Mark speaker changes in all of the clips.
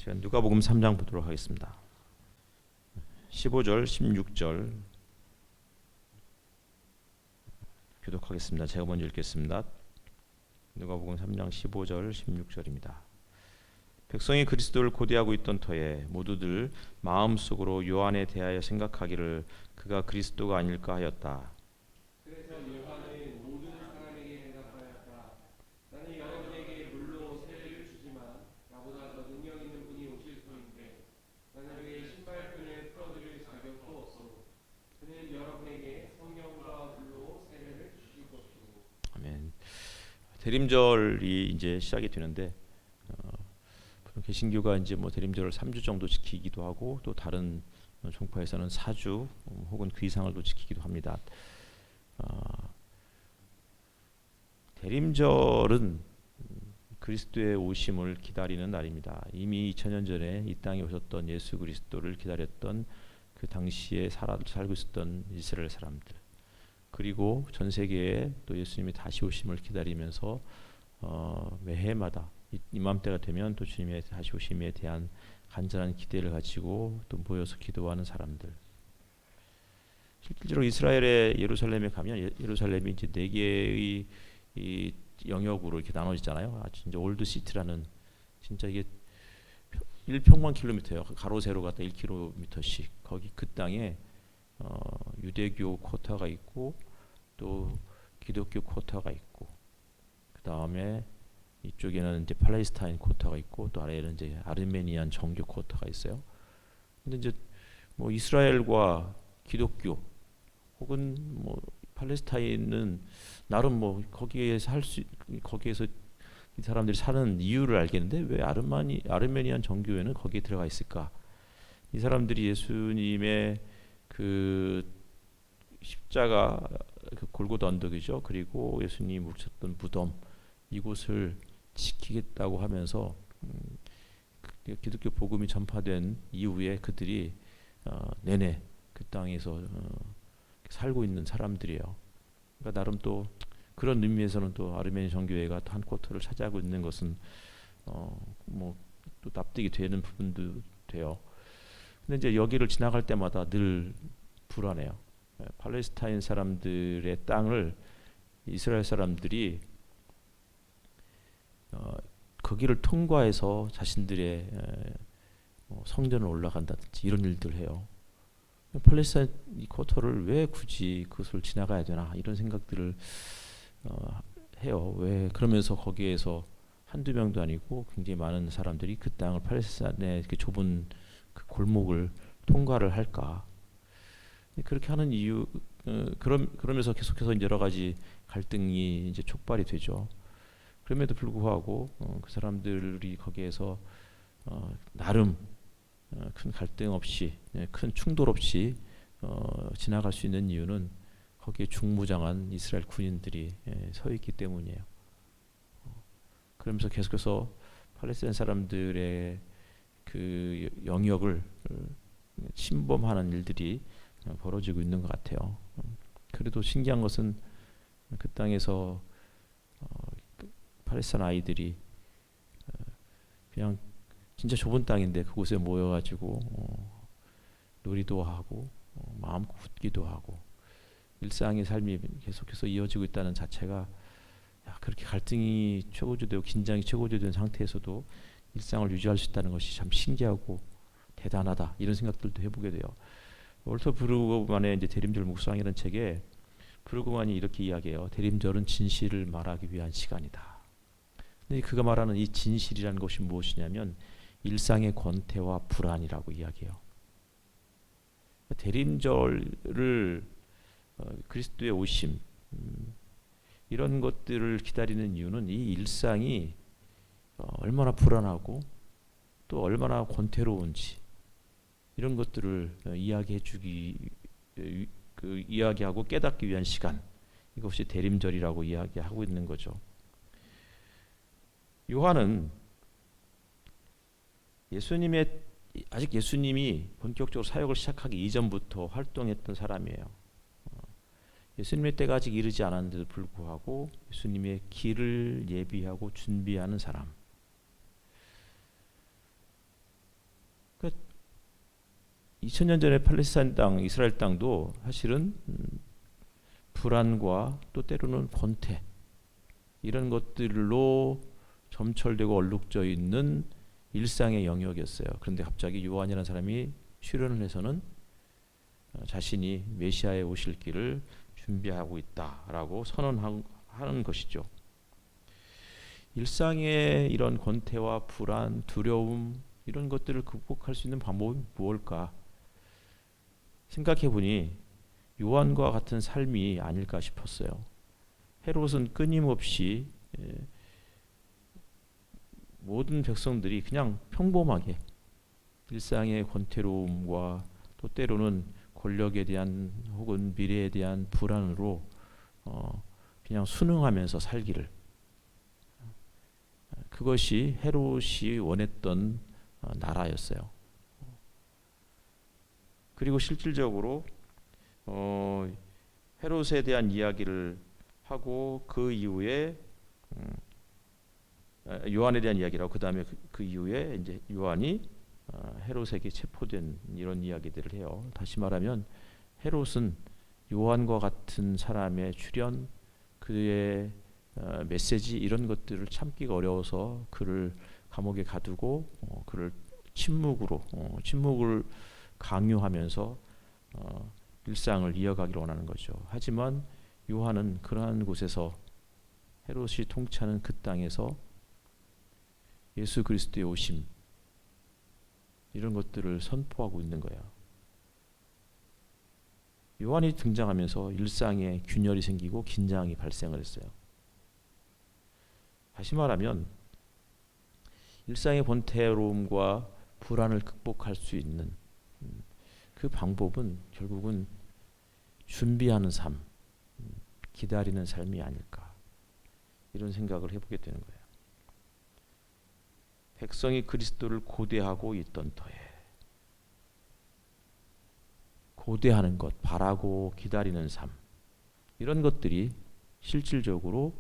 Speaker 1: 제가 누가복음 3장 보도록 하겠습니다. 15절, 16절 교독하겠습니다. 제가 먼저 읽겠습니다. 누가복음 3장 15절, 16절입니다. 백성이 그리스도를 고대하고 있던 터에 모두들 마음속으로 요한에 대하여 생각하기를 그가 그리스도가 아닐까 하였다.
Speaker 2: 그래서 요한은 모든 사람에게 대답하였다. 나는 여러분에게 물로 세례를 주지만 나보다 더 능력 있는 분이 오실 터인데 나는 그의 신발끈을 풀어드릴 자격도 없소. 그는 여러분에게 성령과 물로 세례를 주실 것이고.
Speaker 1: 아멘. 대림절이 이제 시작이 되는데 개신교가 이제 뭐 대림절을 3주 정도 지키기도 하고 또 다른 종파에서는 4주 혹은 그 이상을 또 지키기도 합니다. 대림절은 그리스도의 오심을 기다리는 날입니다. 이미 2000년 전에 이 땅에 오셨던 예수 그리스도를 기다렸던 그 당시에 살고 있었던 이스라엘 사람들, 그리고 전 세계에 또 예수님이 다시 오심을 기다리면서 매해마다 이맘때가 되면 또 주님의 다시 오심에 대한 간절한 기대를 가지고 또 모여서 기도하는 사람들. 실제로 이스라엘의 예루살렘에 가면 예루살렘이 이제 네 개의 이 영역으로 이렇게 나눠지잖아요. 진짜 올드 시티라는, 진짜 이게 1평방킬로미터예요. 가로 세로 갖다 1km씩. 거기 그 땅에 유대교 쿼터가 있고 또 기독교 쿼터가 있고, 그 다음에 이쪽에는 이제 팔레스타인 쿼터가 있고 또 아래에는 이제 아르메니안 정교 쿼터가 있어요. 근데 이제 뭐 이스라엘과 기독교 혹은 뭐 팔레스타인은 나름 뭐 거기에서 이 사람들이 사는 이유를 알겠는데 왜 아르메니안 정교회는 거기에 들어가 있을까? 이 사람들이 예수님의 그 십자가, 그 골고다 언덕이죠. 그리고 예수님이 묻혔던 무덤, 이곳을 지키겠다고 하면서 기독교 복음이 전파된 이후에 그들이 내내 그 땅에서 살고 있는 사람들이에요. 그러니까 나름 또 그런 의미에서는 또 아르메니아 정교회가 한 쿼터를 차지하고 있는 것은 뭐 또 납득이 되는 부분도 돼요. 근데 이제 여기를 지나갈 때마다 늘 불안해요. 팔레스타인 사람들의 땅을 이스라엘 사람들이 거기를 통과해서 자신들의 성전을 올라간다든지 이런 일들을 해요. 팔레스타인 이 쿼터를 왜 굳이 그것을 지나가야 되나 이런 생각들을 해요. 왜 그러면서 거기에서 한두 명도 아니고 굉장히 많은 사람들이 그 땅을, 팔레스타인의 이렇게 좁은 그 골목을 통과를 할까? 그렇게 하는 이유, 그러면서 계속해서 여러 가지 갈등이 이제 촉발이 되죠. 그럼에도 불구하고 그 사람들이 거기에서 나름 큰 갈등 없이, 큰 충돌 없이 지나갈 수 있는 이유는 거기에 중무장한 이스라엘 군인들이 서 있기 때문이에요. 그러면서 계속해서 팔레스타인 사람들의 그 영역을 침범하는 일들이 벌어지고 있는 것 같아요. 그래도 신기한 것은 그 땅에서 팔레스타인 아이들이 그냥 진짜 좁은 땅인데 그곳에 모여가지고 놀이도 하고 마음껏 웃기도 하고 일상의 삶이 계속해서 이어지고 있다는 자체가, 그렇게 갈등이 최고조되고 긴장이 최고조된 상태에서도 일상을 유지할 수 있다는 것이 참 신기하고 대단하다, 이런 생각들도 해보게 돼요. 월터 브루그만의 이제 대림절 묵상이라는 책에 브루그만이 이렇게 이야기해요. 대림절은 진실을 말하기 위한 시간이다. 근데 그가 말하는 이 진실이라는 것이 무엇이냐면 일상의 권태와 불안이라고 이야기해요. 대림절을 그리스도의 오심, 이런 것들을 기다리는 이유는 이 일상이 얼마나 불안하고 또 얼마나 권태로운지 이런 것들을 이야기하고 깨닫기 위한 시간, 이것이 대림절이라고 이야기하고 있는 거죠. 요한은 아직 예수님이 본격적으로 사역을 시작하기 이전부터 활동했던 사람이에요. 예수님의 때가 아직 이르지 않았는데도 불구하고 예수님의 길을 예비하고 준비하는 사람. 2000년 전에 팔레스타인 땅, 이스라엘 땅도 사실은 불안과 또 때로는 권태 이런 것들로 점철되고 얼룩져 있는 일상의 영역이었어요. 그런데 갑자기 요한이라는 사람이 출현을 해서는 자신이 메시아에 오실 길을 준비하고 있다라고 선언하는 것이죠. 일상의 이런 권태와 불안, 두려움 이런 것들을 극복할 수 있는 방법이 무엇일까 생각해 보니 요한과 같은 삶이 아닐까 싶었어요. 헤롯은 끊임없이 모든 백성들이 그냥 평범하게 일상의 권태로움과 또 때로는 권력에 대한 혹은 미래에 대한 불안으로 그냥 순응하면서 살기를, 그것이 헤롯이 원했던 나라였어요. 그리고 실질적으로 헤롯에 대한 이야기를 하고 그 이후에 요한에 대한 이야기라고 그 다음에 그 이후에 이제 요한이 헤롯에게 체포된 이런 이야기들을 해요. 다시 말하면 헤롯은 요한과 같은 사람의 출현, 그의 메시지 이런 것들을 참기가 어려워서 그를 감옥에 가두고 그를 침묵을 강요하면서 일상을 이어가기를 원하는 거죠. 하지만 요한은 그러한 곳에서 헤롯이 통치하는 그 땅에서 예수 그리스도의 오심 이런 것들을 선포하고 있는 거예요. 요한이 등장하면서 일상에 균열이 생기고 긴장이 발생을 했어요. 다시 말하면 일상의 권태로움과 불안을 극복할 수 있는 그 방법은 결국은 준비하는 삶, 기다리는 삶이 아닐까 이런 생각을 해보게 되는 거예요. 백성이 그리스도를 고대하고 있던 터에 고대하는 것, 바라고 기다리는 삶 이런 것들이 실질적으로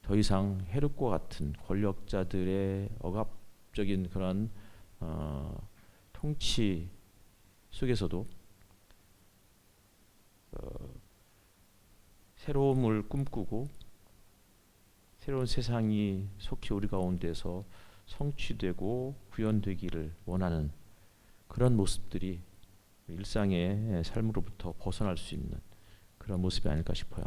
Speaker 1: 더 이상 헤롯과 같은 권력자들의 억압적인 그런 통치 속에서도 새로움을 꿈꾸고 새로운 세상이 속히 우리 가운데서 성취되고 구현되기를 원하는 그런 모습들이 일상의 삶으로부터 벗어날 수 있는 그런 모습이 아닐까 싶어요.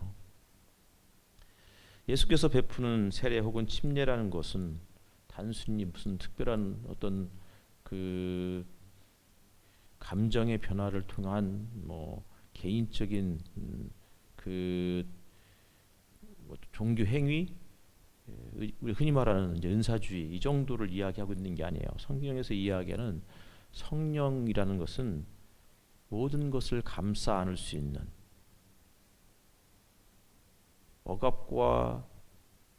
Speaker 1: 예수께서 베푸는 세례 혹은 침례라는 것은 단순히 무슨 특별한 어떤 그 감정의 변화를 통한 개인적인 그 종교 행위, 우리 흔히 말하는 이제 은사주의 이 정도를 이야기하고 있는 게 아니에요. 성경에서 이야기하는 성령이라는 것은 모든 것을 감싸 안을 수 있는 억압과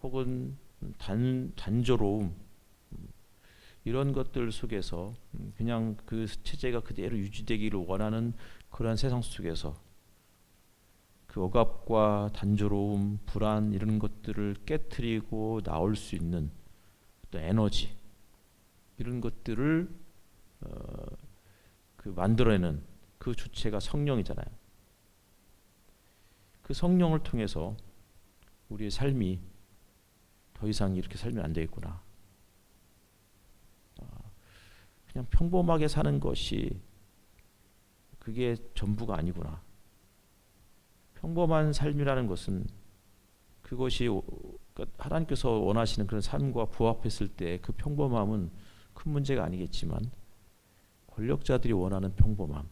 Speaker 1: 혹은 단조로움 이런 것들 속에서 그냥 그 체제가 그대로 유지되기를 원하는 그러한 세상 속에서 그 억압과 단조로움, 불안 이런 것들을 깨트리고 나올 수 있는 어떤 에너지 이런 것들을 그 만들어내는 그 주체가 성령이잖아요. 그 성령을 통해서 우리의 삶이 더 이상 이렇게 살면 안 되겠구나. 그냥 평범하게 사는 것이 그게 전부가 아니구나. 평범한 삶이라는 것은 그것이 하나님께서 원하시는 그런 삶과 부합했을 때 그 평범함은 큰 문제가 아니겠지만 권력자들이 원하는 평범함,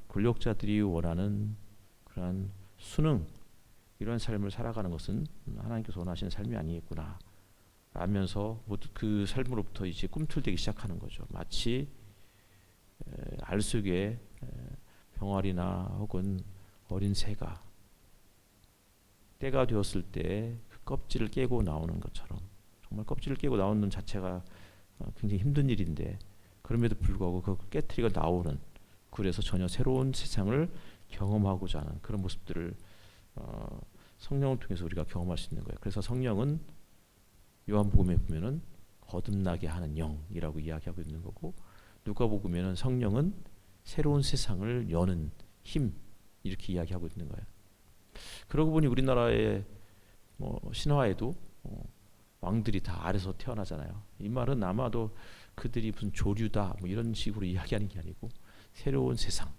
Speaker 1: 권력자들이 원하는 그러한 순응 이런 삶을 살아가는 것은 하나님께서 원하시는 삶이 아니겠구나 라면서 모두 그 삶으로부터 이제 꿈틀대기 시작하는 거죠. 마치 알 속에 병아리나 혹은 어린 새가 때가 되었을 때 그 껍질을 깨고 나오는 것처럼, 정말 껍질을 깨고 나오는 자체가 굉장히 힘든 일인데 그럼에도 불구하고 그걸 깨트리고 나오는, 그래서 전혀 새로운 세상을 경험하고자 하는 그런 모습들을 성령을 통해서 우리가 경험할 수 있는 거예요. 그래서 성령은 요한복음에 보면은 거듭나게 하는 영이라고 이야기하고 있는 거고, 누가복음에는 성령은 새로운 세상을 여는 힘 이렇게 이야기하고 있는 거예요. 그러고 보니 우리나라의 신화에도 왕들이 다 아래서 태어나잖아요. 이 말은 아마도 그들이 무슨 조류다 이런 식으로 이야기하는 게 아니고 새로운 세상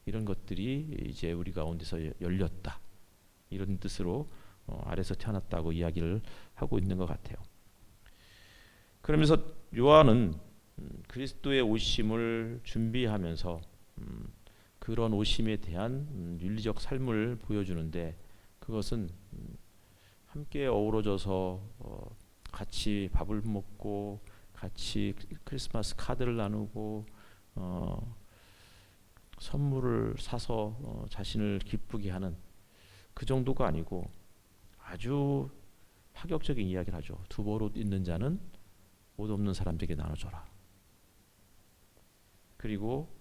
Speaker 1: 이런 것들이 이제 우리 가운데서 열렸다 이런 뜻으로 아래서 태어났다고 이야기를 하고 있는 것 같아요. 그러면서 요한은 그리스도의 오심을 준비하면서 그런 오심에 대한 윤리적 삶을 보여주는데, 그것은 함께 어우러져서 같이 밥을 먹고 같이 크리스마스 카드를 나누고 선물을 사서 자신을 기쁘게 하는 그 정도가 아니고 아주 파격적인 이야기를 하죠. 두벌 옷 있는 자는 옷 없는 사람들에게 나눠줘라. 그리고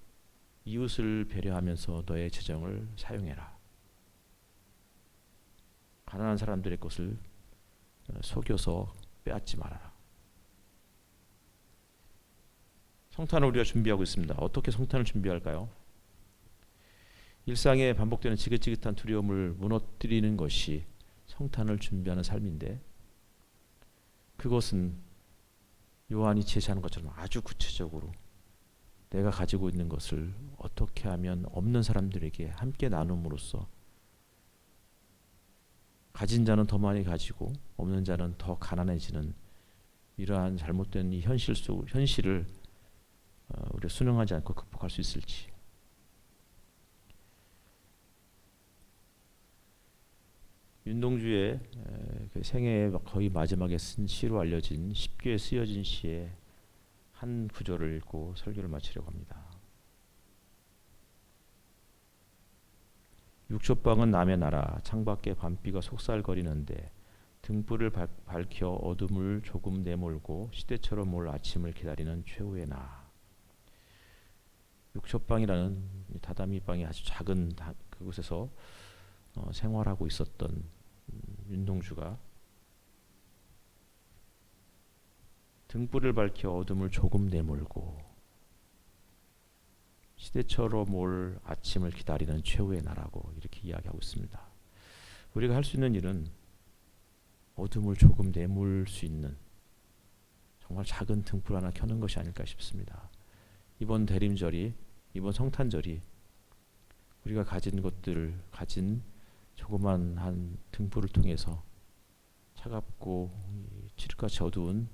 Speaker 1: 이웃을 배려하면서 너의 재정을 사용해라. 가난한 사람들의 것을 속여서 빼앗지 말아라. 성탄을 우리가 준비하고 있습니다. 어떻게 성탄을 준비할까요? 일상에 반복되는 지긋지긋한 두려움을 무너뜨리는 것이 성탄을 준비하는 삶인데, 그것은 요한이 제시하는 것처럼 아주 구체적으로 내가 가지고 있는 것을 어떻게 하면 없는 사람들에게 함께 나눔으로써 가진 자는 더 많이 가지고 없는 자는 더 가난해지는 이러한 잘못된 이 현실을 우리가 순응하지 않고 극복할 수 있을지. 윤동주의 그 생애의 거의 마지막에 쓴 시로 알려진 10교에 쓰여진 시의 한 구절을 읽고 설교를 마치려고 합니다. 육초방은 남의 나라, 창밖에 밤비가 속살거리는데 등불을 밝혀 어둠을 조금 내몰고 시대처럼 올 아침을 기다리는 최후의 나. 육초방이라는 다다미방이 아주 작은 그곳에서 생활하고 있었던 윤동주가 등불을 밝혀 어둠을 조금 내몰고 시대처럼 올 아침을 기다리는 최후의 나라고 이렇게 이야기하고 있습니다. 우리가 할 수 있는 일은 어둠을 조금 내몰 수 있는 정말 작은 등불 하나 켜는 것이 아닐까 싶습니다. 이번 대림절이, 이번 성탄절이 우리가 가진 것들을 가진 조그만 한 등불을 통해서 차갑고 칠흑같이 어두운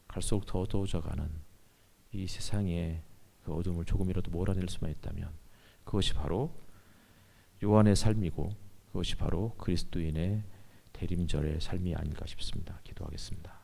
Speaker 1: 갈수록 더 어두워져가는 이 세상에 그 어둠을 조금이라도 몰아낼 수만 있다면 그것이 바로 요한의 삶이고 그것이 바로 그리스도인의 대림절의 삶이 아닐까 싶습니다. 기도하겠습니다.